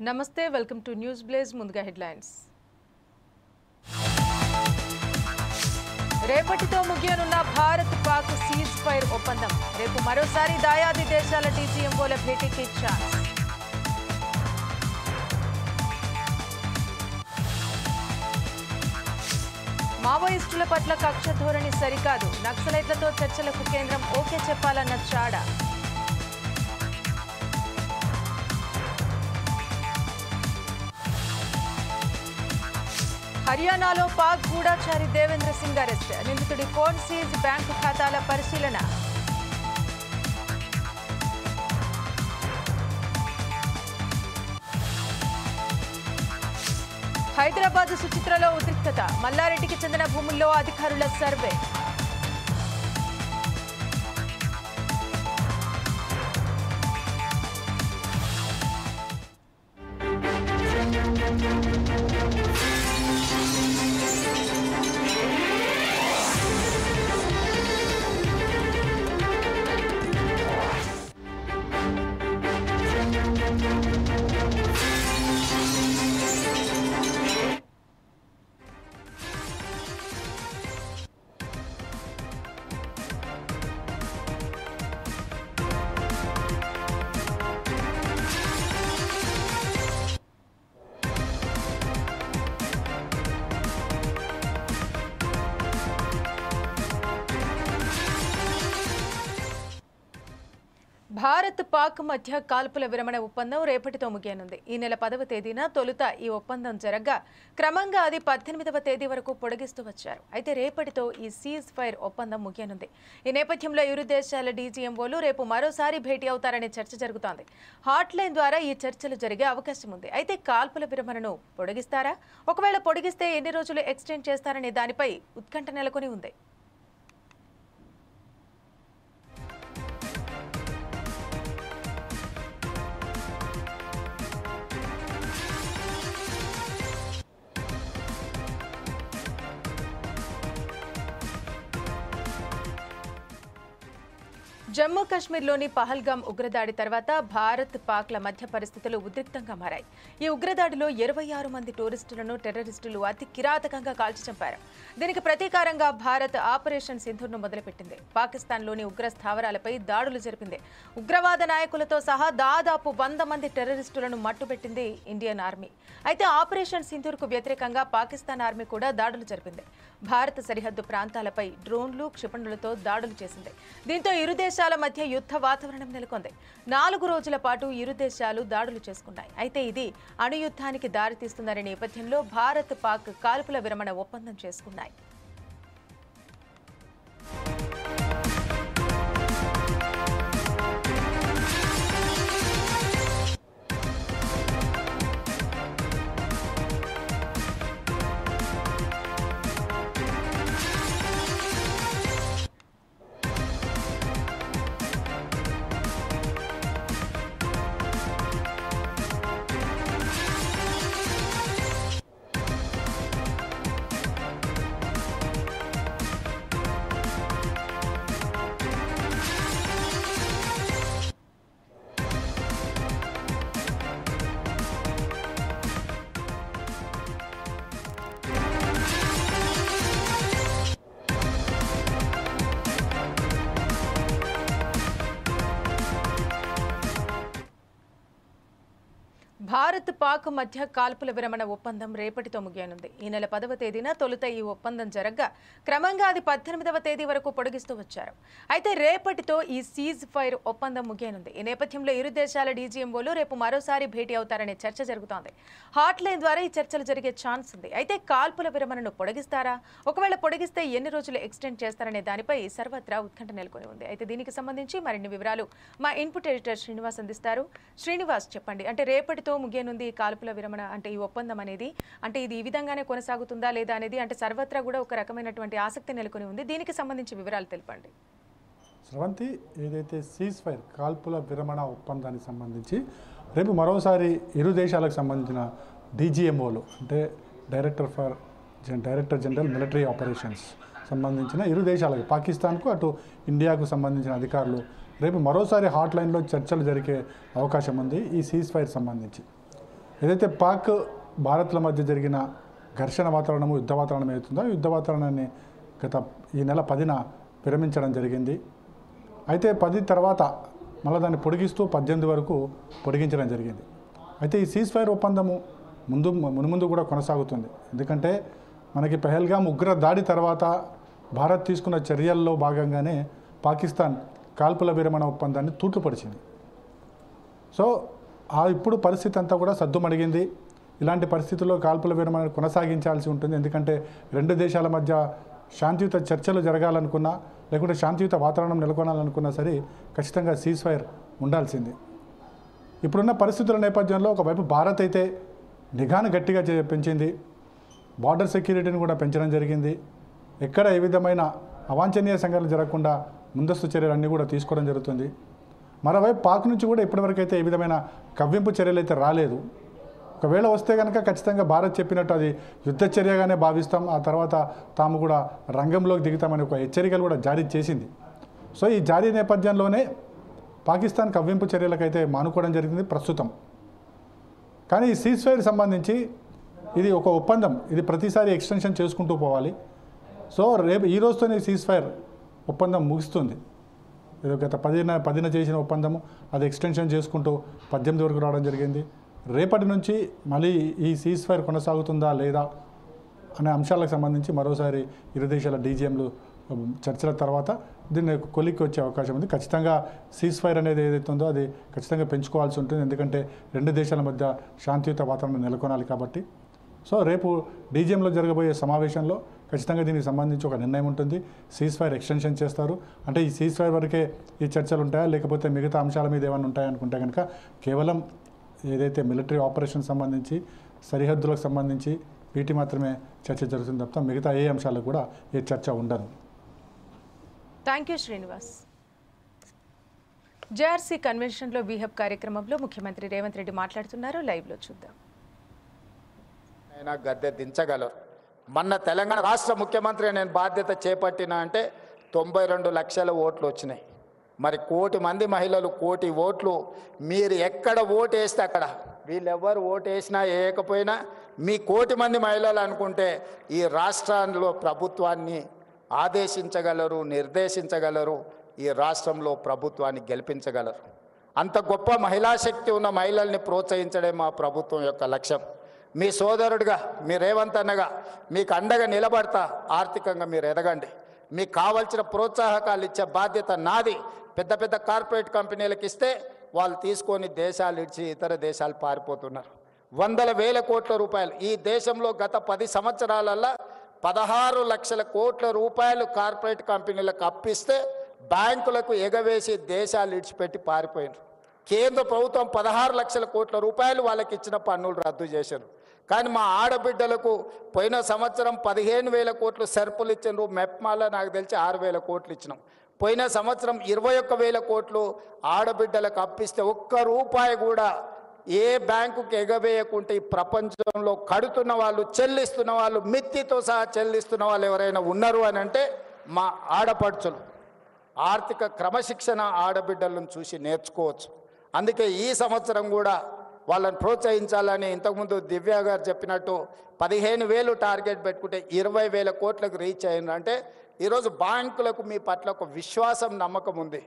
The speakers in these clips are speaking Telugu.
నమస్తే వెల్కమ్ టు న్యూస్ బ్లేజ్ ముందుగా హెడ్లైన్స్ రేపటితో ముగియనున్న భారత్ పాక్ సీజ్ ఫైర్ ఒప్పందం రేపు మరోసారి దాయాది దేశాల డీజీఎంఓల భేటీకి ఛాన్స్ మావోయిస్టుల పట్ల కక్ష ధోరణి సరికాదు నక్సలైట్లతో చర్చలకు కేంద్రం ఓకే చెప్పాలన్న చాడా హర్యానాలో పాక్ గూఢాచారి దేవేంద్ర సింగ్ అరెస్ట్ నిందితుడి ఫోన్ సీజ్ బ్యాంకు ఖాతాల పరిశీలన హైదరాబాద్ సుచిత్రలో ఉద్రిక్తత మల్లారెడ్డికి చెందిన భూముల్లో అధికారుల సర్వే భారత్ పాక్ మధ్య కాల్పుల విరమణ ఒప్పందం రేపటితో ముగియనుంది. ఈ నెల 10వ తేదీన తొలుత ఈ ఒప్పందం జరగ్గా క్రమంగా అది 18వ తేదీ వరకు పొడిగిస్తూ వచ్చారు. అయితే రేపటితో ఈ సీజ్ ఫైర్ ఒప్పందం ముగియనుంది. ఈ నేపథ్యంలో ఇరు దేశాల డీజీఎంఓలు రేపు మరోసారి భేటీ అవుతారనే చర్చ జరుగుతోంది. హాట్లైన్ ద్వారా ఈ చర్చలు జరిగే అవకాశం ఉంది. అయితే కాల్పుల విరమణను పొడిగిస్తారా? ఒకవేళ పొడిగిస్తే ఎన్ని రోజులు ఎక్స్టెండ్ చేస్తారనే దానిపై ఉత్కంఠ నెలకొని ఉంది. జమ్మూ కాశ్మీర్లోని పహల్గాం ఉగ్రదాడి తర్వాత భారత్ పాక్ల మధ్య పరిస్థితులు ఉద్రిక్తంగా మారాయి. ఈ ఉగ్రదాడిలో 26 మంది టూరిస్టులను టెర్రరిస్టులు అతి కిరాతకంగా కాల్చి చంపారు. దీనికి ప్రతీకారంగా భారత్ ఆపరేషన్ సింధూర్ను మొదలుపెట్టింది. పాకిస్తాన్లోని ఉగ్ర స్థావరాలపై దాడులు జరిపింది. ఉగ్రవాద నాయకులతో సహా దాదాపు 100 మంది టెర్రరిస్టులను మట్టుపెట్టింది ఇండియన్ ఆర్మీ. అయితే ఆపరేషన్ సింధూర్కు వ్యతిరేకంగా పాకిస్తాన్ ఆర్మీ కూడా దాడులు జరిపింది. భారత సరిహద్దు ప్రాంతాలపై డ్రోన్లు క్షిపణులతో దాడులు చేసింది. దీంతో ఇరు దేశాల మధ్య యుద్ధ వాతావరణం నెలకొంది. 4 రోజుల పాటు ఇరు దేశాలు దాడులు చేసుకున్నాయి. అయితే ఇది అణుయుద్ధానికి దారితీస్తుందనే నేపథ్యంలో భారత్ పాక్ కాల్పుల విరమణ ఒప్పందం చేసుకున్నాయి. భారత్ పాక్ మధ్య కాల్పుల విరమణ ఒప్పందం రేపటితో ముగియనుంది. ఈ నెల 10వ తేదీన తొలుత ఈ ఒప్పందం జరగ్గా క్రమంగా అది 18వ తేదీ వరకు పొడిగిస్తూ వచ్చారు. అయితే రేపటితో ఈ సీజ్ ఫైర్ ఒప్పందం ముగియనుంది. ఈ నేపథ్యంలో ఇరు దేశాల డీజీఎంఓలు రేపు మరోసారి భేటీ అవుతారనే చర్చ జరుగుతోంది. హాట్లైన్ ద్వారా ఈ చర్చలు జరిగే ఛాన్స్ ఉంది. అయితే కాల్పుల విరమణను పొడిగిస్తారా? ఒకవేళ పొడిగిస్తే ఎన్ని రోజులు ఎక్స్టెండ్ చేస్తారనే దానిపై సర్వత్రా ఉత్కంఠ నెలకొని ఉంది. అయితే దీనికి సంబంధించి మరిన్ని వివరాలు మా ఇన్పుట్ ఎడిటర్ శ్రీనివాస్ అందిస్తారు. శ్రీనివాస్, చెప్పండి, అంటే రేపటితో ముగియనుంది ఈ కాల్పుల విరమణ, అంటే ఈ ఒప్పందం అనేది, అంటే ఇది ఈ విధంగానే కొనసాగుతుందా లేదా అనేది, అంటే సర్వత్రా కూడా ఒక రకమైనటువంటి ఆసక్తి నెలకొని ఉంది. దీనికి సంబంధించి వివరాలు తెలపండి. స్రవంతి, ఏదైతే సీజ్ ఫైర్ కాల్పుల విరమణ ఒప్పందానికి సంబంధించి రేపు మరోసారి ఇరు దేశాలకు సంబంధించిన డీజీఎంఓలు అంటే డైరెక్టర్ జనరల్ మిలిటరీ ఆపరేషన్స్ సంబంధించిన ఇరు దేశాలకు, పాకిస్తాన్కు అటు ఇండియాకు సంబంధించిన అధికారులు రేపు మరోసారి హాట్ లైన్లో చర్చలు జరిగే అవకాశం ఉంది ఈ సీజ్ ఫైర్ సంబంధించి. ఏదైతే పాక్ భారత్ల మధ్య జరిగిన ఘర్షణ వాతావరణము యుద్ధ వాతావరణం అవుతుందో యుద్ధ వాతావరణాన్ని గత ఈ నెల 10న విరమించడం జరిగింది. అయితే 10 తర్వాత మళ్ళీ దాన్ని పొడిగిస్తూ 18 వరకు పొడిగించడం జరిగింది. అయితే ఈ సీజ్ ఫైర్ ఒప్పందము మున్ముందు కూడా కొనసాగుతుంది. ఎందుకంటే మనకి పెహల్గాం ఉగ్ర దాడి తర్వాత భారత్ తీసుకున్న చర్యల్లో భాగంగానే పాకిస్తాన్ కాల్పుల విరమణ ఒప్పందాన్ని తూట్లుపరిచింది. సో ఇప్పుడు పరిస్థితి అంతా కూడా సద్దుమణిగింది. ఇలాంటి పరిస్థితుల్లో కాల్పుల విరమణ కొనసాగించాల్సి ఉంటుంది. ఎందుకంటే రెండు దేశాల మధ్య శాంతియుత చర్చలు జరగాలనుకున్నా లేకుంటే శాంతియుత వాతావరణం నెలకొనాలనుకున్నా సరే ఖచ్చితంగా సీజ్ ఫైర్ ఉండాల్సింది. ఇప్పుడున్న పరిస్థితుల నేపథ్యంలో ఒకవైపు భారత్ అయితే నిఘాను గట్టిగా పెంచింది, బార్డర్ సెక్యూరిటీని కూడా పెంచడం జరిగింది. ఎక్కడ ఏ విధమైన అవాంఛనీయ సంఘటనలు జరగకుండా ముందస్తు చర్యలన్నీ కూడా తీసుకోవడం జరుగుతుంది. మరోవైపు పాక్ నుంచి కూడా ఇప్పటివరకు అయితే ఏ విధమైన కవ్వింపు చర్యలు అయితే రాలేదు. ఒకవేళ వస్తే కనుక ఖచ్చితంగా భారత్ చెప్పినట్టు అది యుద్ధ చర్యగానే భావిస్తాం, ఆ తర్వాత తాము కూడా రంగంలోకి దిగుతామని ఒక హెచ్చరికలు కూడా జారీ చేసింది. సో ఈ జారీ నేపథ్యంలోనే పాకిస్తాన్ కవ్వింపు చర్యలకైతే మానుకోవడం జరిగింది ప్రస్తుతం. కానీ ఈ సీజ్ ఫైర్ సంబంధించి ఇది ఒక ఒప్పందం, ఇది ప్రతిసారి ఎక్స్టెన్షన్ చేసుకుంటూ పోవాలి. సో రేపు ఈ రోజుతోనే సీజ్ ఫైర్ ఒప్పందం ముగుస్తుంది. ఇది గత 10న చేసిన ఒప్పందము అది ఎక్స్టెన్షన్ చేసుకుంటూ 18 వరకు రావడం జరిగింది. రేపటి నుంచి మళ్ళీ ఈ సీజ్ ఫైర్ కొనసాగుతుందా లేదా అనే అంశాలకు సంబంధించి మరోసారి ఇరు దేశాల డీజీఎంలు చర్చల తర్వాత దీన్ని కొలిక్కి వచ్చే అవకాశం ఉంది. ఖచ్చితంగా సీజ్ ఫైర్ అనేది ఏదైతే ఉందో అది ఖచ్చితంగా పెంచుకోవాల్సి ఉంటుంది. ఎందుకంటే రెండు దేశాల మధ్య శాంతియుత వాతావరణం నెలకొనాలి కాబట్టి. సో రేపు డీజీఎంలో జరగబోయే సమావేశంలో ఖచ్చితంగా దీనికి సంబంధించి ఒక నిర్ణయం ఉంటుంది. సీజ్ ఫైర్ ఎక్స్టెన్షన్ చేస్తారు అంటే ఈ సీజ్ ఫైర్ వరకే ఈ చర్చలు ఉంటాయా లేకపోతే మిగతా అంశాల మీద ఏమైనా ఉంటాయనుకుంటే కనుక కేవలం ఏదైతే మిలిటరీ ఆపరేషన్ సంబంధించి సరిహద్దులకు సంబంధించి వీటి మాత్రమే చర్చ జరుగుతుంది తప్ప మిగతా ఏ అంశాలకు కూడా ఏ చర్చ ఉండదు. Thank you Srinivas. జేఆర్సీ కన్వెన్షన్లో వీహబ్ కార్యక్రమంలో ముఖ్యమంత్రి రేవంత్ రెడ్డి మాట్లాడుతున్నారు. లైవ్లో చూద్దాం. అయినా గద్దె దించగలరు. మొన్న తెలంగాణ రాష్ట్ర ముఖ్యమంత్రి నేను బాధ్యత చేపట్టిన అంటే 92 లక్షల ఓట్లు వచ్చినాయి. మరి 1 కోటి మంది మహిళలు 1 కోటి ఓట్లు మీరు ఎక్కడ ఓటు వేస్తే అక్కడ వీళ్ళెవ్వరు ఓటు వేసినా వేయకపోయినా మీ 1 కోటి మంది మహిళలు అనుకుంటే ఈ రాష్ట్రంలో ప్రభుత్వాన్ని ఆదేశించగలరు, నిర్దేశించగలరు, ఈ రాష్ట్రంలో ప్రభుత్వాన్ని గెలిపించగలరు. అంత గొప్ప మహిళా శక్తి ఉన్న మహిళల్ని ప్రోత్సహించడమే మా ప్రభుత్వం యొక్క లక్ష్యం. మీ సోదరుడిగా మీ రేవంత్ అన్నగా మీకు అండగా నిలబడతా. ఆర్థికంగా మీరు ఎదగండి. మీకు కావాల్సిన ప్రోత్సాహకాలు ఇచ్చే బాధ్యత నాది. పెద్ద పెద్ద కార్పొరేట్ కంపెనీలకు ఇస్తే వాళ్ళు తీసుకొని దేశాలు ఇచ్చి ఇతర దేశాలు పారిపోతున్నారు. వందల వేల కోట్ల రూపాయలు ఈ దేశంలో గత 10 సంవత్సరాలలో 16 లక్షల కోట్ల రూపాయలు కార్పొరేట్ కంపెనీలకు అప్పిస్తే బ్యాంకులకు ఎగవేసి దేశాలు ఇడిచిపెట్టి పారిపోయినారు. కేంద్ర ప్రభుత్వం 16 లక్షల కోట్ల రూపాయలు వాళ్ళకి ఇచ్చిన పన్నులు రద్దు చేశారు. కానీ మా ఆడబిడ్డలకు పోయిన సంవత్సరం 15,000 కోట్లు సరుకులు ఇచ్చినారు. మెప్మాలో నాకు తెలిసి 6,000 కోట్లు ఇచ్చినాం. పోయిన సంవత్సరం 21,000 కోట్లు ఆడబిడ్డలకు అప్పిస్తే ఒక్క రూపాయి కూడా ఏ బ్యాంకుకి ఎగవేయకుంటే ఈ ప్రపంచంలో కడుతున్న వాళ్ళు, చెల్లిస్తున్న వాళ్ళు, మిత్తితో సహా చెల్లిస్తున్న వాళ్ళు ఎవరైనా ఉన్నారు అని అంటే మా ఆడపడుచులు. ఆర్థిక క్రమశిక్షణ ఆడబిడ్డలను చూసి నేర్చుకోవచ్చు. అందుకే ఈ సంవత్సరం కూడా వాళ్ళని ప్రోత్సహించాలని ఇంతకుముందు దివ్య గారు చెప్పినట్టు 15,000 టార్గెట్ పెట్టుకుంటే 20,000 కోట్లకు రీచ్ అయిందంటే ఈరోజు బ్యాంకులకు మీ పట్ల ఒక విశ్వాసం, నమ్మకం ఉంది.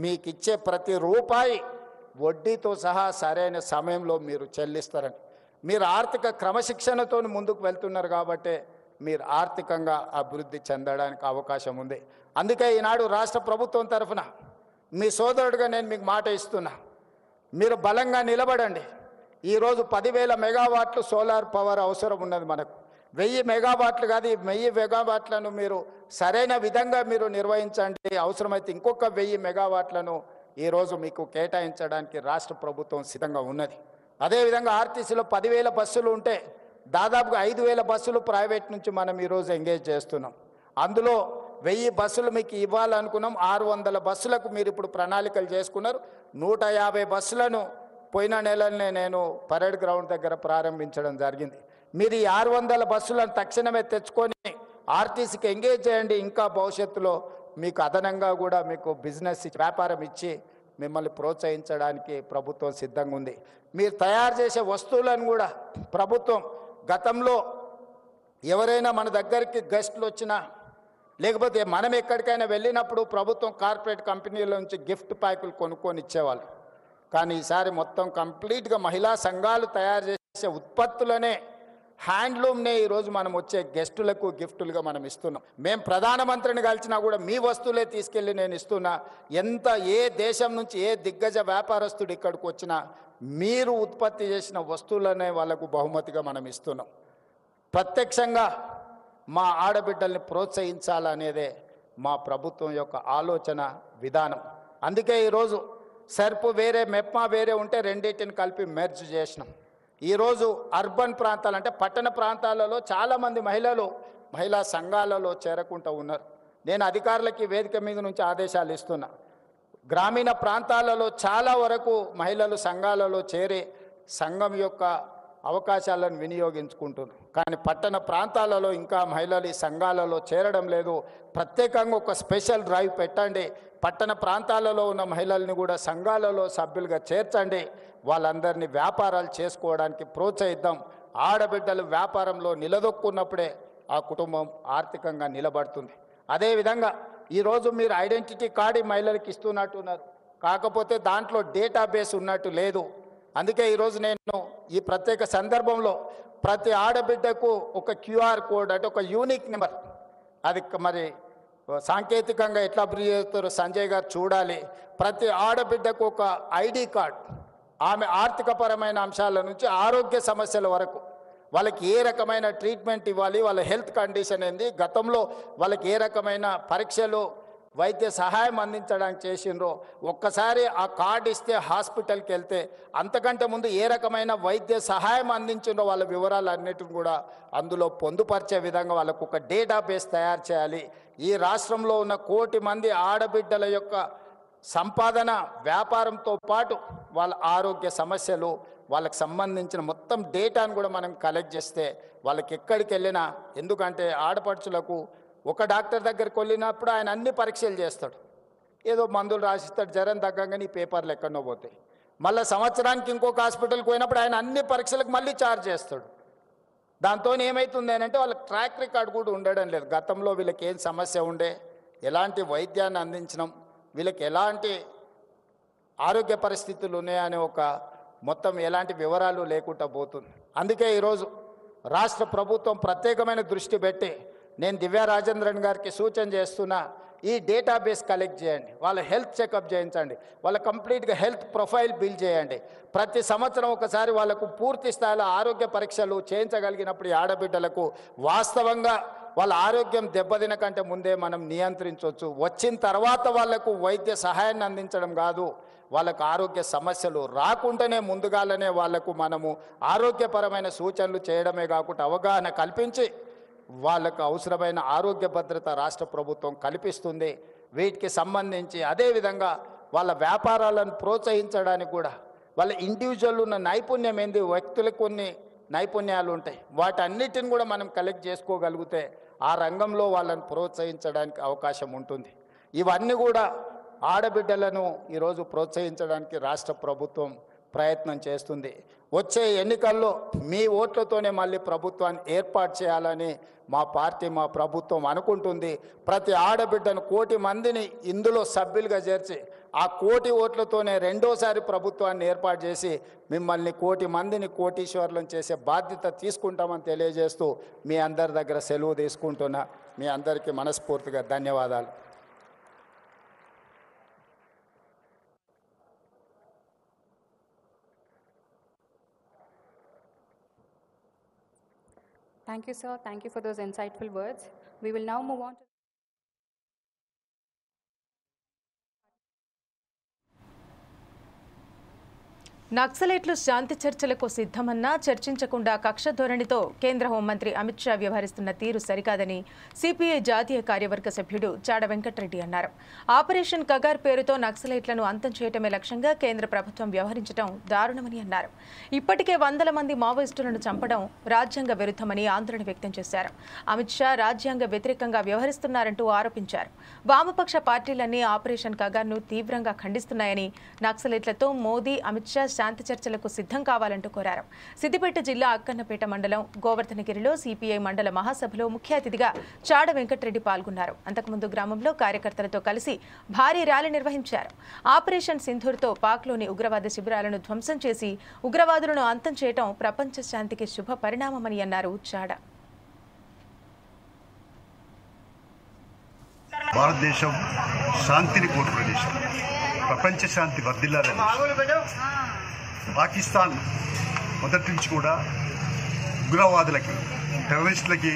మీకు ఇచ్చే ప్రతి రూపాయి వడ్డీతో సహా సరైన సమయంలో మీరు చెల్లిస్తారని. మీరు ఆర్థిక క్రమశిక్షణతో ముందుకు వెళ్తున్నారు కాబట్టి మీరు ఆర్థికంగా అభివృద్ధి చెందడానికి అవకాశం ఉంది. అందుకే ఈనాడు రాష్ట్ర ప్రభుత్వం తరఫున మీ సోదరుడిగా నేను మీకు మాట ఇస్తున్నా. మీరు బలంగా నిలబడండి. ఈరోజు 10,000 మెగావాట్లు సోలార్ పవర్ అవసరం ఉన్నది మనకు. 1000 మెగావాట్లు కాదు, 1000 మెగావాట్లను మీరు సరైన విధంగా మీరు నిర్వహించండి. అవసరమైతే ఇంకొక 1000 మెగావాట్లను ఈరోజు మీకు కేటాయించడానికి రాష్ట్ర ప్రభుత్వం సిద్ధంగా ఉన్నది. అదేవిధంగా ఆర్టీసీలో 10,000 బస్సులు ఉంటే దాదాపుగా 5,000 బస్సులు ప్రైవేట్ నుంచి మనం ఈరోజు ఎంగేజ్ చేస్తున్నాం. అందులో 1000 బస్సులు మీకు ఇవ్వాలనుకున్నాం. 600 బస్సులకు మీరు ఇప్పుడు ప్రణాళికలు చేసుకున్నారు. 150 బస్సులను పోయిన నెలనే నేను పరేడ్ గ్రౌండ్ దగ్గర ప్రారంభించడం జరిగింది. మీరు ఈ 600 బస్సులను తక్షణమే తెచ్చుకొని ఆర్టీసీకి ఎంగేజ్ చేయండి. ఇంకా భవిష్యత్తులో మీకు అదనంగా కూడా మీకు బిజినెస్ వ్యాపారం ఇచ్చి మిమ్మల్ని ప్రోత్సహించడానికి ప్రభుత్వం సిద్ధంగా ఉంది. మీరు తయారు చేసే వస్తువులను కూడా ప్రభుత్వం గతంలో ఎవరైనా మన దగ్గరికి గెస్టులు వచ్చినా లేకపోతే మనం ఎక్కడికైనా వెళ్ళినప్పుడు ప్రభుత్వం కార్పొరేట్ కంపెనీల నుంచి గిఫ్ట్ ప్యాకులు కొనుక్కొని ఇచ్చేవాళ్ళు. కానీ ఈసారి మొత్తం కంప్లీట్గా మహిళా సంఘాలు తయారు చేసే ఉత్పత్తులనే హ్యాండ్లూమ్నే ఈరోజు మనం వచ్చే గెస్టులకు గిఫ్టులుగా మనం ఇస్తున్నాం. మేము ప్రధానమంత్రిని కలిసినా కూడా మీ వస్తువులే తీసుకెళ్ళి నేను ఇస్తున్నా. ఏ దేశం నుంచి ఏ దిగ్గజ వ్యాపారస్తుడు ఇక్కడికి వచ్చినా మీరు ఉత్పత్తి చేసిన వస్తువులనే వాళ్ళకు బహుమతిగా మనం ఇస్తున్నాం. ప్రత్యక్షంగా మా ఆడబిడ్డల్ని ప్రోత్సహించాలనేదే మా ప్రభుత్వం యొక్క ఆలోచన విధానం. అందుకే ఈరోజు సర్పు వేరే మెప్మా వేరే ఉంటే రెండింటిని కలిపి మెర్జ్ చేసినాం. ఈరోజు అర్బన్ ప్రాంతాలు అంటే పట్టణ ప్రాంతాలలో చాలామంది మహిళా సంఘాలలో చేరకుంటూ ఉన్నారు. నేను అధికారులకి వేదిక మీద నుంచి ఆదేశాలు ఇస్తున్నా. గ్రామీణ ప్రాంతాలలో చాలా వరకు మహిళలు సంఘాలలో చేరి సంఘం యొక్క అవకాశాలను వినియోగించుకుంటున్నారు. కానీ పట్టణ ప్రాంతాలలో ఇంకా మహిళలు ఈ సంఘాలలో చేరడం లేదు. ప్రత్యేకంగా ఒక స్పెషల్ డ్రైవ్ పెట్టండి. పట్టణ ప్రాంతాలలో ఉన్న మహిళల్ని కూడా సంఘాలలో సభ్యులుగా చేర్చండి. వాళ్ళందరినీ వ్యాపారాలు చేసుకోవడానికి ప్రోత్సహిద్దాం. ఆడబిడ్డలు వ్యాపారంలో నిలదొక్కున్నప్పుడే ఆ కుటుంబం ఆర్థికంగా నిలబడుతుంది. అదేవిధంగా ఈరోజు మీరు ఐడెంటిటీ కార్డు మహిళలకు ఇస్తున్నట్టున్నారు, కాకపోతే దాంట్లో డేటాబేస్ ఉన్నట్టు లేదు. అందుకే ఈరోజు నేను ఈ ప్రత్యేక సందర్భంలో ప్రతి ఆడబిడ్డకు ఒక క్యూఆర్ కోడ్ అంటే ఒక యూనిక్ నెంబర్, అది మరి సాంకేతికంగా ఎట్లా అభివృద్ధి చేస్తారో సంజయ్ గారు చూడాలి. ప్రతి ఆడబిడ్డకు ఒక ఐడి కార్డ్, ఆమె ఆర్థికపరమైన అంశాల నుంచి ఆరోగ్య సమస్యల వరకు వాళ్ళకి ఏ రకమైన ట్రీట్మెంట్ ఇవ్వాలి, వాళ్ళ హెల్త్ కండిషన్ ఏంది, గతంలో వాళ్ళకి ఏ రకమైన పరీక్షలు వైద్య సహాయం అందించడానికి చేసిండ్రో ఒక్కసారి ఆ కార్డు ఇస్తే హాస్పిటల్కి వెళ్తే అంతకంటే ముందు ఏ రకమైన వైద్య సహాయం అందించిండ్రో వాళ్ళ వివరాలన్నిటిని కూడా అందులో పొందుపరిచే విధంగా వాళ్ళకు ఒక డేటాబేస్ తయారు చేయాలి. ఈ రాష్ట్రంలో ఉన్న 1 కోటి మంది ఆడబిడ్డల యొక్క సంపాదన వ్యాపారంతో పాటు వాళ్ళ ఆరోగ్య సమస్యలు వాళ్ళకి సంబంధించిన మొత్తం డేటాను కూడా మనం కలెక్ట్ చేస్తే వాళ్ళకి ఎక్కడికి వెళ్ళినా, ఎందుకంటే ఆడపడుచులకు ఒక డాక్టర్ దగ్గరికి వెళ్ళినప్పుడు ఆయన అన్ని పరీక్షలు చేస్తాడు, ఏదో మందులు రాసిస్తాడు, జ్వరం తగ్గగానే ఈ పేపర్లు ఎక్కడో పోతాయి. మళ్ళీ సంవత్సరానికి ఇంకొక హాస్పిటల్కి పోయినప్పుడు ఆయన అన్ని పరీక్షలకు మళ్ళీ ఛార్జ్ చేస్తాడు. దాంతో ఏమవుతుంది అని అంటే వాళ్ళకి ట్రాక్ రికార్డ్ కూడా ఉండడం లేదు. గతంలో వీళ్ళకి ఏం సమస్య ఉండే, ఎలాంటి వైద్యాన్ని అందించడం, వీళ్ళకి ఎలాంటి ఆరోగ్య పరిస్థితులు ఉన్నాయనే ఒక మొత్తం ఎలాంటి వివరాలు లేకుండా పోతుంది. అందుకే ఈరోజు రాష్ట్ర ప్రభుత్వం ప్రత్యేకమైన దృష్టి పెట్టి నేను దివ్యా రాజేంద్రన్ గారికి సూచన చేస్తున్నా, ఈ డేటాబేస్ కలెక్ట్ చేయండి, వాళ్ళ హెల్త్ చెకప్ చేయించండి, వాళ్ళ కంప్లీట్గా హెల్త్ ప్రొఫైల్ బిల్డ్ చేయండి. ప్రతి సంవత్సరం ఒకసారి వాళ్ళకు పూర్తి స్థాయిలో ఆరోగ్య పరీక్షలు చేయించగలిగినప్పుడు ఈ ఆడబిడ్డలకు వాస్తవంగా వాళ్ళ ఆరోగ్యం దెబ్బతిన కంటే ముందే మనం నియంత్రించవచ్చు. వచ్చిన తర్వాత వాళ్లకు వైద్య సహాయాన్ని అందించడం కాదు, వాళ్ళకు ఆరోగ్య సమస్యలు రాకుండానే ముందుగానే వాళ్లకు మనము ఆరోగ్యపరమైన సూచనలు చేయడమే కాకుండా అవగాహన కల్పించి వాళ్ళకు అవసరమైన ఆరోగ్య భద్రత రాష్ట్ర ప్రభుత్వం కల్పిస్తుంది. వీటికి సంబంధించి అదేవిధంగా వాళ్ళ వ్యాపారాలను ప్రోత్సహించడానికి కూడా వాళ్ళ ఇండివిజువల్ ఉన్న నైపుణ్యం ఏంది, వ్యక్తులకు కొన్ని నైపుణ్యాలు ఉంటాయి, వాటన్నిటిని కూడా మనం కలెక్ట్ చేసుకోగలిగితే ఆ రంగంలో వాళ్ళని ప్రోత్సహించడానికి అవకాశం ఉంటుంది. ఇవన్నీ కూడా ఆడబిడ్డలను ఈరోజు ప్రోత్సహించడానికి రాష్ట్ర ప్రభుత్వం ప్రయత్నం చేస్తుంది. వచ్చే ఎన్నికల్లో మీ ఓట్లతోనే మళ్ళీ ప్రభుత్వాన్ని ఏర్పాటు చేయాలని మా పార్టీ మా ప్రభుత్వం అనుకుంటుంది. ప్రతి ఆడబిడ్డను 1 కోటి మందిని ఇందులో సభ్యులుగా చేర్చి ఆ 1 కోటి ఓట్లతోనే రెండోసారి ప్రభుత్వాన్ని ఏర్పాటు చేసి మిమ్మల్ని 1 కోటి మందిని కోటీశ్వర్లను చేసే బాధ్యత తీసుకుంటామని తెలియజేస్తూ మీ అందరి దగ్గర సెలవు తీసుకుంటున్నా. మీ అందరికీ మనస్ఫూర్తిగా ధన్యవాదాలు. Thank you, sir. Thank you for those insightful words. We will now move on to నక్సలైట్లు శాంతి చర్చలకు సిద్ధమన్నా చర్చించకుండా కక్ష ధోరణితో కేంద్ర హోంమంత్రి అమిత్ షా వ్యవహరిస్తున్న తీరు సరికాదని సిపిఐ జాతీయ కార్యవర్గ సభ్యుడు చాడ వెంకటరెడ్డి అన్నారు. ఆపరేషన్ కగార్ పేరుతో నక్సలైట్లను అంతం చేయటమే లక్ష్యంగా కేంద్ర ప్రభుత్వం వ్యవహరించడం దారుణమని అన్నారు. ఇప్పటికే వందల మంది మావోయిస్టులను చంపడం రాజ్యాంగ విరుద్ధమని ఆందోళన వ్యక్తం చేశారు. అమిత్ షా రాజ్యాంగ వ్యతిరేకంగా వ్యవహరిస్తున్నారంటూ ఆరోపించారు. వామపక్ష పార్టీలన్నీ ఆపరేషన్ కగార్ను తీవ్రంగా ఖండిస్తున్నాయని, నక్సలైట్లతో మోదీ అమిత్ షా శాంతి చర్చలకు సిద్ధం కావాలంటూ కోరారు. సిద్దిపేట జిల్లా అక్కన్నపేట మండలం గోవర్ధనగిరిలో సిపిఐ మండల మహాసభలో ముఖ్య అతిథిగా చాడ వెంకటరెడ్డి పాల్గొన్నారు. అంతకుముందు గ్రామంలో కార్యకర్తలతో కలిసి భారీ ర్యాలీ నిర్వహించారు. ఆపరేషన్ సింధూర్తో పాక్లోని ఉగ్రవాద శిబిరాలను ధ్వంసం చేసి ఉగ్రవాదులను అంతం చేయడం ప్రపంచ శాంతికి శుభ పరిణామమని అన్నారు చాడ. భారతదేశం శాంతిని కోరు ప్రదేశం, ప్రపంచ శాంతి వర్ధిల్లాలని పాకిస్తాన్ మొదటి నుంచి కూడా ఉగ్రవాదులకి, టెర్రరిస్టులకి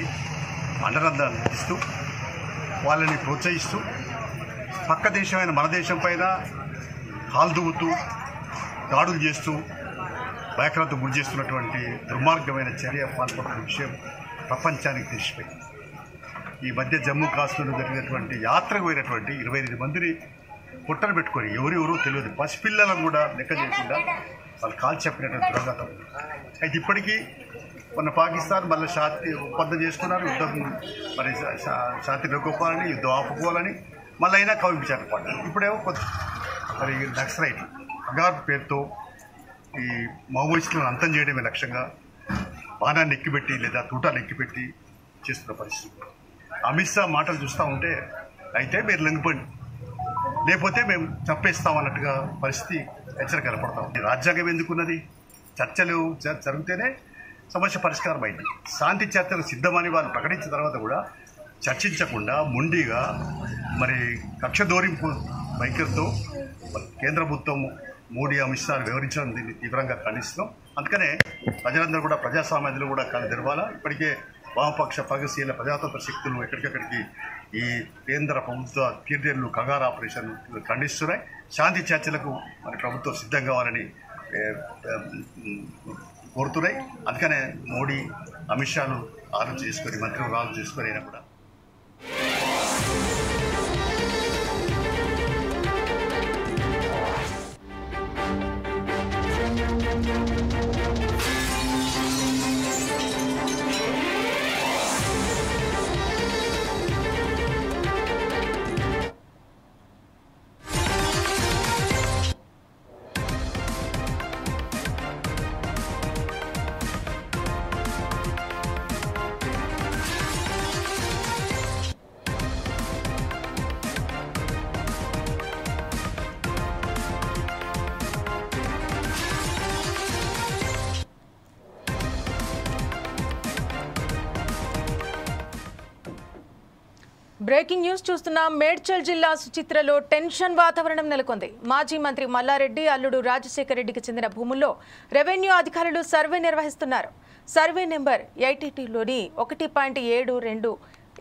అండదండలు ఇస్తూ వాళ్ళని ప్రోత్సహిస్తూ పక్క దేశమైన మన దేశం పైన కాల్దువుతూ దాడులు చేస్తూ భయక్రాంతకు గురి చేస్తున్నటువంటి దుర్మార్గమైన చర్య పాల్పడుతున్న విషయం ప్రపంచానికి తెలిసిపోయింది. ఈ మధ్య జమ్మూ కాశ్మీర్లో జరిగినటువంటి యాత్రకు పోయినటువంటి 28 మందిని పుట్టను పెట్టుకొని ఎవరెవరో తెలియదు, పసిపిల్లలను కూడా లెక్క చేయకుండా వాళ్ళు కాల్ చెప్పినటువంటి దుర్గతం. అయితే ఇప్పటికీ మొన్న పాకిస్తాన్ మళ్ళీ శాంతి ఒప్పందం చేసుకున్నారు, యుద్ధం మరి శాంతి నెలకొల్పాలని, యుద్ధం ఆపుకోవాలని మళ్ళీ అయినా కవించారు పడ్డారు. ఇప్పుడేమో మరి నక్సలైట్ కగార్ పేరుతో ఈ మావోయిస్టులను అంతం చేయడమే లక్ష్యంగా బాణాన్ని ఎక్కిపెట్టి లేదా తూటాన్ని ఎక్కిపెట్టి చేస్తున్న పరిస్థితి. అమిత్ షా మాటలు చూస్తూ ఉంటే అయితే మీరు లొంగిపోండి, లేకపోతే మేము చంపేస్తామన్నట్టుగా పరిస్థితి హెచ్చరిక కనపడతాం. రాజ్యాంగం ఎందుకున్నది? చర్చలు జరిగితేనే సమస్య పరిష్కారం అయింది. శాంతి చర్చలు సిద్ధమని వాళ్ళు ప్రకటించిన తర్వాత కూడా చర్చించకుండా మొండిగా మరి కక్ష దోరింపు వైఖరితో కేంద్ర ప్రభుత్వం మోడీ అమిత్ షా వివరించడం దీన్ని తీవ్రంగా ఖండిస్తున్నాం. అందుకనే ప్రజలందరూ కూడా ప్రజాస్వామ్యంలో కూడా కళ్ళు తెరవాలా. ఇప్పటికే వామపక్ష ప్రగతిశీల ప్రజాతంత్ర శక్తులు ఎక్కడికక్కడికి ఈ కేంద్ర ప్రభుత్వ తీర్దేళ్లు కగార్ ఆపరేషన్ ఖండిస్తున్నాయి. శాంతి చర్చలకు మన ప్రభుత్వం సిద్ధం కావాలని కోరుతున్నాయి. అందుకనే మోడీ అమిత్ షాను ఆలోచన చేసుకొని, మంత్రులు ఆలోచన చేసుకొని అయినా కూడా బ్రేకింగ్ న్యూస్ చూస్తున్నాం. మేడ్చల్ జిల్లా సుచిత్రలో టెన్షన్ వాతావరణం నెలకొంది. మాజీ మంత్రి మల్లారెడ్డి అల్లుడు రాజశేఖర్ రెడ్డికి చెందిన భూముల్లో రెవెన్యూ అధికారులు సర్వే నిర్వహిస్తున్నారు. సర్వే నెంబర్ 82లోని 1.72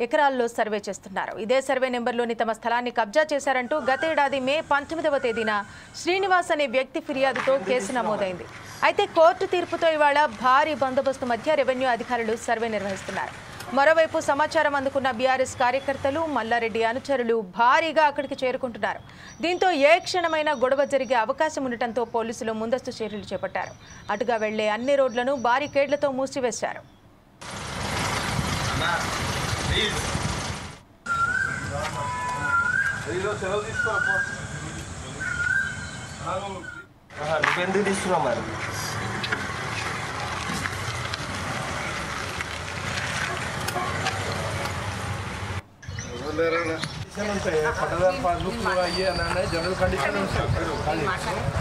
ఎకరాల్లో సర్వే చేస్తున్నారు. ఇదే సర్వే నెంబర్లోని తమ స్థలాన్ని కబ్జా చేశారంటూ గతేడాది మే 19వ తేదీన శ్రీనివాస్ అనే వ్యక్తి ఫిర్యాదుతో కేసు నమోదైంది. అయితే కోర్టు తీర్పుతో ఇవాళ భారీ బందోబస్తు మధ్య రెవెన్యూ అధికారులు సర్వే నిర్వహిస్తున్నారు. మరోవైపు సమాచారం అందుకున్న బీఆర్ఎస్ కార్యకర్తలు, మల్లారెడ్డి అనుచరులు భారీగా అక్కడికి చేరుకుంటున్నారు. దీంతో ఏ క్షణమైనా గొడవ జరిగే అవకాశం ఉండటంతో పోలీసులు ముందస్తు చర్యలు చేపట్టారు. అటుగా వెళ్లే అన్ని రోడ్లను బారికేడ్లతో మూసివేశారు. పట్టదారు పాస్బుక్ అయ్యి అని జనరల్ కండిషన్ కానీ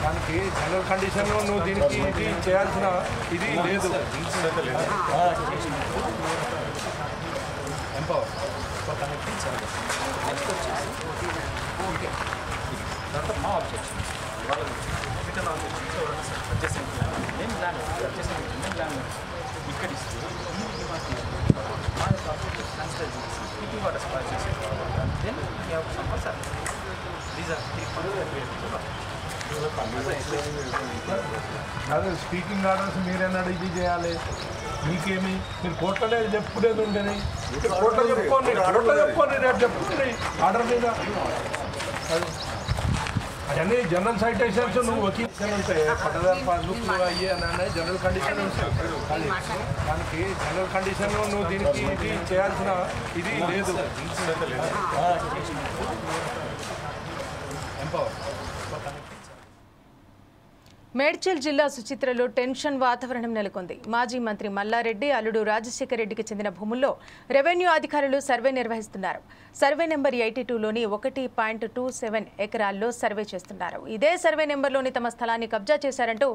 దానికి జనరల్ కండిషన్ నువ్వు దీనికి ఇది చేయాల్సిన ఇది లేదు. ఎంపవర్ దాంట్లో మా ఆబ్జెక్షన్ ఇక్కడ ఇస్తూ what is prices then we have some percent. These are 3 points that we have to do. అదే స్పీకింగ్ ఆర్డర్స్ మీరేనాడు ఇది చేయాలి మీకేమి మీరు కోర్టులో చెప్పుకునేది ఉండేది కోర్టులో చెప్పుకోండి రేపు చెప్పుకోండి ఆర్డర్ మీద అవన్నీ జనరల్ సైటేషన్స్ నువ్వు వకీల్ ఉంటాయి పట్టదారు పాస్బుక్లు అయ్యి అని జనరల్ కండిషన్ ఉంటాయి కానీ దానికి జనరల్ కండిషన్లో నువ్వు దీనికి ఇది చేయాల్సిన ఇది లేదు మేడ్చల్ జిల్లా సుచిత్రలో టెన్షన్ వాతావరణం నెలకొంది. మాజీ మంత్రి మల్లారెడ్డి అల్లుడు రాజశేఖర రెడ్డికి చెందిన భూముల్లో రెవెన్యూ అధికారులు సర్వే నిర్వహిస్తున్నారు. సర్వే నెంబర్ 82లోని 1.27 ఎకరాల్లో సర్వే చేస్తున్నారు. ఇదే సర్వే నెంబర్లోని తమ స్థలాన్ని కబ్జా చేశారంటూ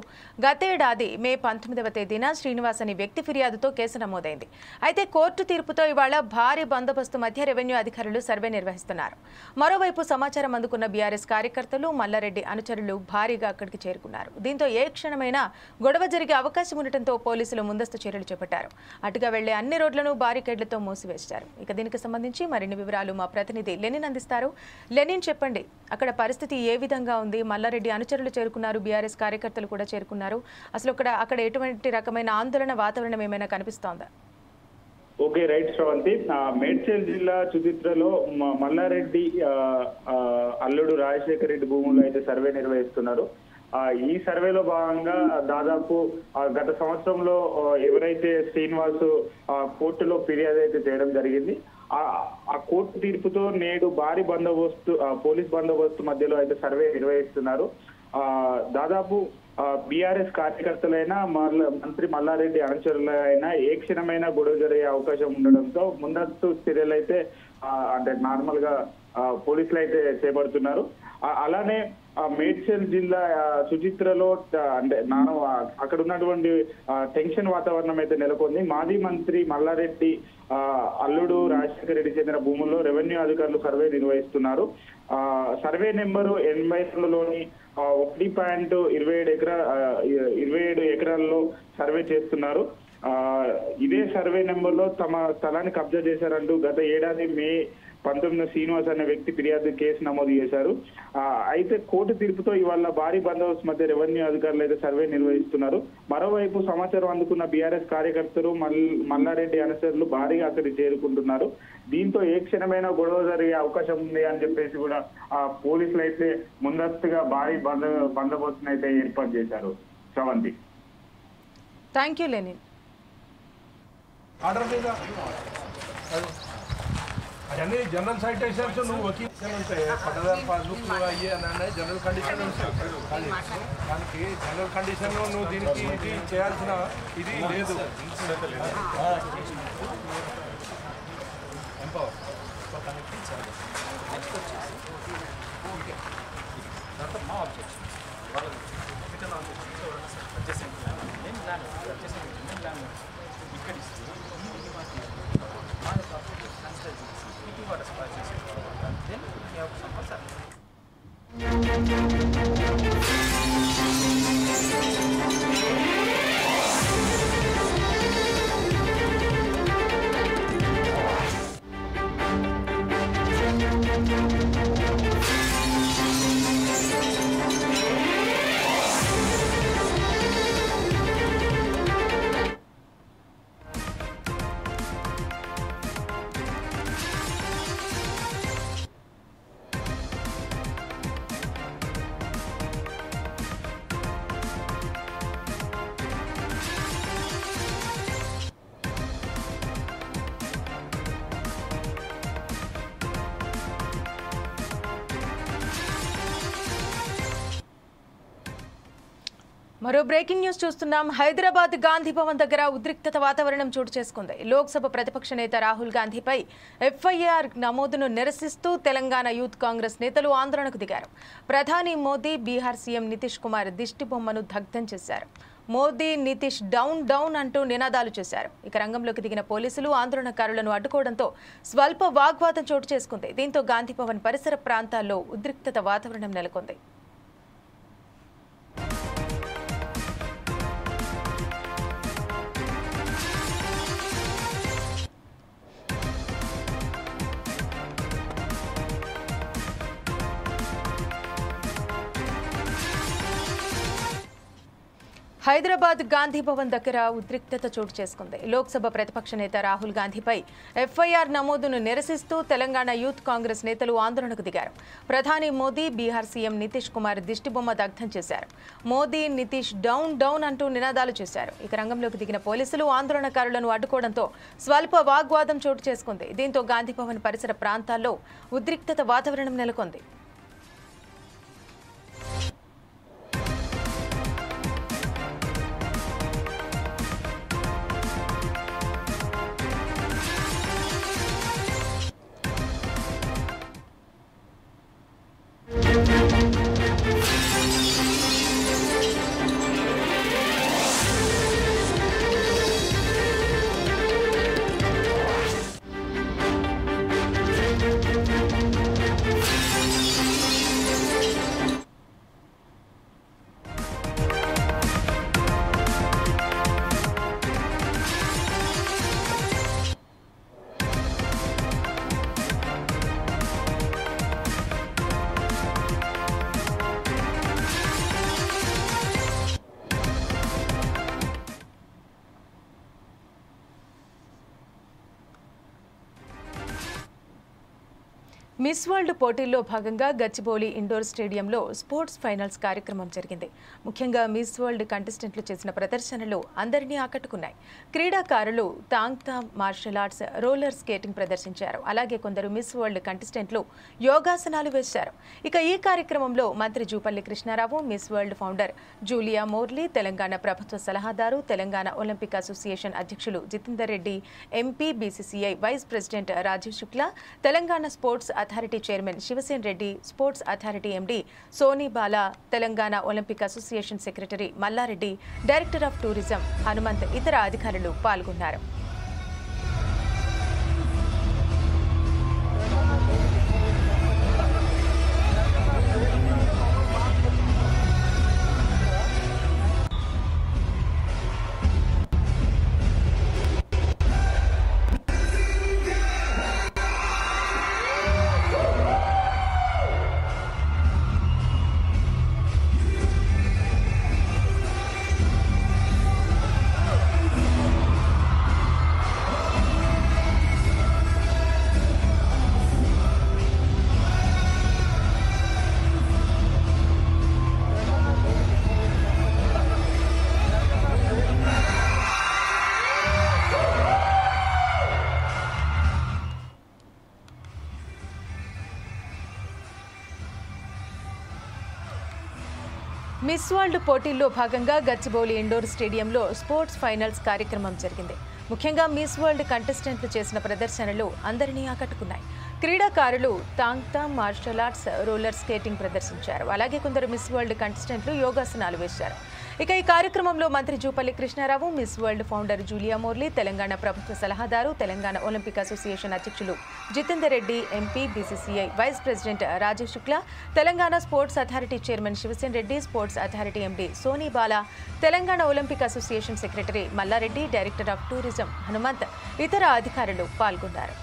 గతేడాది మే 19వ తేదీన శ్రీనివాస్ అనే వ్యక్తి ఫిర్యాదుతో కేసు నమోదైంది. అయితే కోర్టు తీర్పుతో ఇవాళ భారీ బందోబస్తు మధ్య రెవెన్యూ అధికారులు సర్వే నిర్వహిస్తున్నారు. మరోవైపు సమాచారం అందుకున్న బీఆర్ఎస్ కార్యకర్తలు మల్లారెడ్డి అనుచరులు భారీగా అక్కడికి చేరుకున్నారు. దీంతో ఏ క్షణమైనా గొడవ జరిగే అవకాశం ఉండటంతో పోలీసులు ముందస్తు చర్యలు చేపట్టారు. అటుగా వెళ్లే అన్ని రోడ్లను బారికేడ్లతో మూసివేశారు. ఇక దీనికి సంబంధించి మరిన్ని వివరాలు మా ప్రతినిధి లెనిన్ అందిస్తారు. లెనిన్, చెప్పండి, అక్కడ పరిస్థితి ఏ విధంగా ఉంది? మల్లారెడ్డి అనుచరులు చేరుకున్నారు, బీఆర్ఎస్ కార్యకర్తలు కూడా చేరుకున్నారు. అసలు అక్కడ ఎటువంటి రకమైన ఆందోళన వాతావరణం ఏమైనా కనిపిస్తోందా? Okay, right Sravanthi. మేడ్చల్ జిల్లా సుచిత్రలో మల్లారెడ్డి అల్లుడు రాజశేఖర రెడ్డి భూముల్లో అయితే సర్వే నిర్వహిస్తున్నారు. ఈ సర్వేలో భాగంగా దాదాపు గత సంవత్సరంలో ఎవరైతే శ్రీనివాస్ కోర్టులో ఫిర్యాదు అయితే చేయడం జరిగింది, ఆ కోర్టు తీర్పుతో నేడు భారీ బందోబస్తు పోలీస్ బందోబస్తు మధ్యలో అయితే సర్వే నిర్వహిస్తున్నారు. దాదాపు బీఆర్ఎస్ కార్యకర్తలైనా మంత్రి మల్లారెడ్డి అనుచరులైనా ఏ క్షణమైనా గొడవ జరిగే అవకాశం ఉండడంతో ముందస్తు చర్యలు అయితే అంటే నార్మల్ గా పోలీసులు అయితే చేపడుతున్నారు. అలానే మేడ్చల్ జిల్లా సుచిత్రలో అంటే అక్కడ ఉన్నటువంటి టెన్షన్ వాతావరణం అయితే నెలకొంది. మాజీ మంత్రి మల్లారెడ్డి అల్లుడు రాజశేఖర రెడ్డి చెందిన భూముల్లో రెవెన్యూ అధికారులు సర్వే నిర్వహిస్తున్నారు. సర్వే నెంబరు 82లోని 1.27 ఎకరాల్లో సర్వే చేస్తున్నారు. ఇదే సర్వే నెంబర్లో తమ స్థలాన్ని కబ్జా చేశారంటూ గత ఏడాది మే 19 శ్రీనివాస్ అనే వ్యక్తి ఫిర్యాదు కేసు నమోదు చేశారు. అయితే కోర్టు తీర్పుతో ఇవాళ భారీ బందోబస్తు మధ్య రెవెన్యూ అధికారులు అయితే సర్వే నిర్వహిస్తున్నారు. మరోవైపు సమాచారం అందుకున్న బీఆర్ఎస్ కార్యకర్తలు మల్లారెడ్డి అనుచరులు భారీగా అక్కడికి చేరుకుంటున్నారు. దీంతో ఏ క్షణమైనా గొడవ జరిగే అవకాశం ఉంది అని చెప్పేసి కూడా పోలీసులు అయితే ముందస్తుగా భారీ బందోబస్తును అయితే ఏర్పాటు చేశారు. Sravanthi. Thank you Lenin. Order మీద అవన్నీ జనరల్ సైటేషన్స్ నువ్వు వకీల్ ఉంటాయి పట్టదారు పాస్బుక్లు అయ్యి అని జనరల్ కండిషన్ ఉంటాయి కానీ దానికి జనరల్ కండిషన్లో నువ్వు దీనికి ఇది చేయాల్సిన ఇది లేదు మరో బ్రేకింగ్ న్యూస్ చూస్తున్నాం. హైదరాబాద్ గాంధీ భవన్ దగ్గర ఉద్రిక్తత వాతావరణం చోటు చేసుకుంది. లోక్సభ ప్రతిపక్ష నేత రాహుల్ గాంధీపై ఎఫ్ఐఆర్ నమోదును నిరసిస్తూ తెలంగాణ యూత్ కాంగ్రెస్ నేతలు ఆందోళనకు దిగారు. ప్రధాని మోదీ, బీహార్ సీఎం నితీష్ కుమార్ దిష్టి బొమ్మను దగ్ధం చేశారు. మోదీ, నితీష్ డౌన్ డౌన్ అంటూ నినాదాలు చేశారు. ఇక రంగంలోకి దిగిన పోలీసులు ఆందోళనకారులను అడ్డుకోవడంతో స్వల్ప వాగ్వాదం చోటు చేసుకుంది. దీంతో గాంధీ భవన్ పరిసర ప్రాంతాల్లో ఉద్రిక్తత వాతావరణం నెలకొంది. హైదరాబాద్ గాంధీ భవన్ దగ్గర ఉద్రిక్తత చోటు చేసుకుంది. లోక్సభ ప్రతిపక్ష నేత రాహుల్ గాంధీపై ఎఫ్ఐఆర్ నమోదును నిరసిస్తూ తెలంగాణ యూత్ కాంగ్రెస్ నేతలు ఆందోళనకు దిగారు. ప్రధాని మోదీ, బీహార్ సీఎం నితీష్ కుమార్ దిష్టిబొమ్మ దగ్ధం చేశారు. మోదీ, నితీష్ డౌన్ డౌన్ అంటూ నినాదాలు చేశారు. ఇక రంగంలోకి దిగిన పోలీసులు ఆందోళనకారులను అడ్డుకోవడంతో స్వల్ప వాగ్వాదం చోటు చేసుకుంది. దీంతో గాంధీ భవన్ పరిసర ప్రాంతాల్లో ఉద్రిక్తత వాతావరణం నెలకొంది. మిస్ వరల్డ్ పోటీల్లో భాగంగా గచ్చిబౌలి ఇండోర్ స్టేడియంలో స్పోర్ట్స్ ఫైనల్స్ కార్యక్రమం జరిగింది. ముఖ్యంగా మిస్ వరల్డ్ కంటెస్టెంట్లు చేసిన ప్రదర్శనలు అందరినీ ఆకట్టుకున్నాయి. క్రీడాకారులు తాంగ్తా మార్షల్ ఆర్ట్స్, రోలర్ స్కేటింగ్ ప్రదర్శించారు. అలాగే కొందరు మిస్ వరల్డ్ కంటెస్టెంట్లు యోగాసనాలు వేశారు. ఇక ఈ కార్యక్రమంలో మంత్రి Jupally Krishna Rao, Miss World founder Julia Morley, Telangana ప్రభుత్వ సలహాదారు, తెలంగాణ ఒలింపిక్ అసోసియేషన్ అధ్యక్షులు Jithender Reddy, MP, BCCI vice president Rajeev Shukla, Telangana Sports Authority chairman Shivasena Reddy, Sports Authority MD Soni Bala, Telangana Olympic Association secretary Malla Reddy, director of tourism Hanumanth, ఇతర అధికారులు పాల్గొన్నారు. మిస్ వరల్డ్ పోటీల్లో భాగంగా గచ్చిబౌలి ఇండోర్ స్టేడియంలో స్పోర్ట్స్ ఫైనల్స్ కార్యక్రమం జరిగింది. ముఖ్యంగా మిస్ వరల్డ్ కంటెస్టెంట్లు చేసిన ప్రదర్శనలు అందరినీ ఆకట్టుకున్నాయి. క్రీడాకారులు తాంగ్తా మార్షల్ ఆర్ట్స్, రోలర్ స్కేటింగ్ ప్రదర్శించారు. అలాగే కొందరు మిస్ వరల్డ్ కంటెస్టెంట్లు యోగాసనాలు వేశారు. ఇక ఈ కార్యక్రమంలో మంత్రి Jupally Krishna Rao, Miss World founder Julia Morley, Telangana ప్రభుత్వ సలహాదారు, తెలంగాణ ఒలింపిక్ అసోసియేషన్ అధ్యక్షులు Jithender Reddy, MP, BCCI vice president Rajeev Shukla, Telangana Sports Authority chairman Shivasena Reddy, Sports Authority MD Soni Bala, Telangana Olympic Association secretary Malla Reddy, director of tourism Hanumanth, ఇతర అధికారులు పాల్గొన్నారు.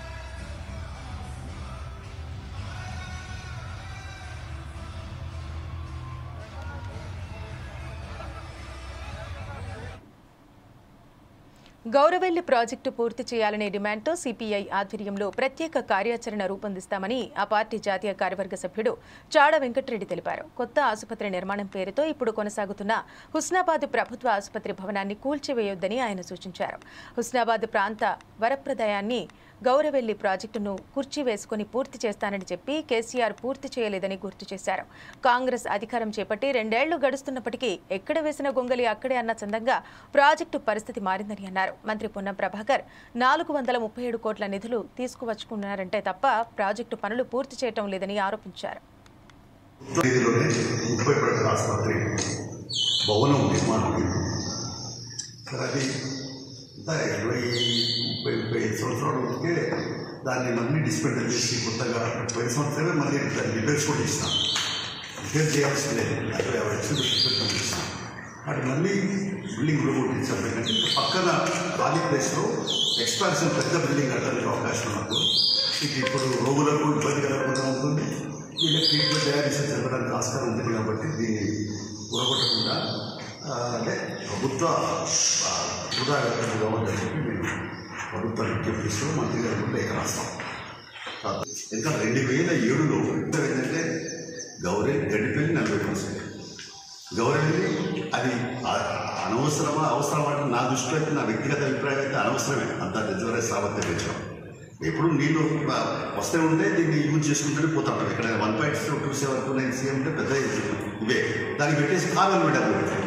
గౌరవెల్లి ప్రాజెక్టు పూర్తి చేయాలనే డిమాండ్తో సిపిఐ ఆధ్వర్యంలో ప్రత్యేక కార్యాచరణ రూపొందిస్తామని ఆ పార్టీ జాతీయ కార్యవర్గ సభ్యుడు చాడ వెంకటరెడ్డి తెలిపారు. కొత్త ఆసుపత్రి నిర్మాణం పేరుతో ఇప్పుడు కొనసాగుతున్న హుస్నాబాద్ ప్రభుత్వ ఆసుపత్రి భవనాన్ని కూల్చివేయొద్దని ఆయన సూచించారు. హుస్నాబాద్ ప్రాంత వరప్రదాయాన్ని గౌరవెల్లి ప్రాజెక్టును కుర్చీ వేసుకుని పూర్తి చేస్తానని చెప్పి కేసీఆర్ పూర్తి చేయలేదని గుర్తు చేశారు. కాంగ్రెస్ అధికారం చేపట్టి 2 ఏళ్లు గడుస్తున్నప్పటికీ ఎక్కడ వేసిన గొంగలి అక్కడే అన్న చందంగా ప్రాజెక్టు పరిస్థితి మారిందని అన్నారు. మంత్రి పొన్నం ప్రభాకర్ 437 కోట్ల నిధులు తీసుకువచ్చుకున్నారంటే తప్ప ప్రాజెక్టు పనులు పూర్తి చేయటం లేదని ఆరోపించారు. సరే 20-25 సంవత్సరాల ముందుకే దాన్ని మళ్ళీ డిస్పెండర్ చేసి కొత్తగా 20 సంవత్సరాలే మళ్ళీ దాన్ని రిపేర్స్ కూడా ఇస్తాం. రిపేర్ చేయాల్సి లేదు, 50 లక్షలు ఇస్తాం. అది మళ్ళీ బిల్డింగ్ కొట్టించాం. ఏంటంటే పక్కన ఖాళీ ప్లేస్లో ఎక్స్పాన్షన్ పెద్ద బిల్డింగ్ కట్టడానికి అవకాశం ఉన్నప్పుడు ఇప్పుడు రోగులకు ఇబ్బంది కలగకుండా ఉంటుంది, వీళ్ళకి ట్రీట్మెంట్ తయారు చేసి జరగడానికి ఆస్కారం ఉంటుంది. కాబట్టి దీన్ని కూడగొట్టకుండా అంటే ప్రభుత్వ వృధాగా ఉందని చెప్పి మేము ప్రభుత్వాన్ని విజ్ఞప్తి చేస్తూ మంత్రి గారు కూడా లేఖ రాస్తాం. ఇంకా 2007లో ఏంటంటే గవర్నమెంట్ గడిపోయింది 40%. గవర్నమెంట్ అది అనవసరమా అవసరమా అంటే నా దృష్టిలో అయితే, నా వ్యక్తిగత అభిప్రాయం అయితే అనవసరమే. అంత రిజర్వేషన్ సామర్థ్యం పెంచడం. ఎప్పుడు నీళ్ళు వస్తే ఉంటే దీన్ని యూజ్ చేసుకుంటూనే పోతా ఉంటాం. ఇక్కడ 1.2729 CM అంటే పెద్ద ఇవే, దాన్ని పెట్టేసి కావాలి డబ్బులు.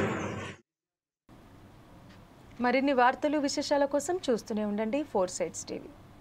మరిన్ని వార్తలు విశేషాల కోసం చూస్తూనే ఉండండి 4 Sides TV.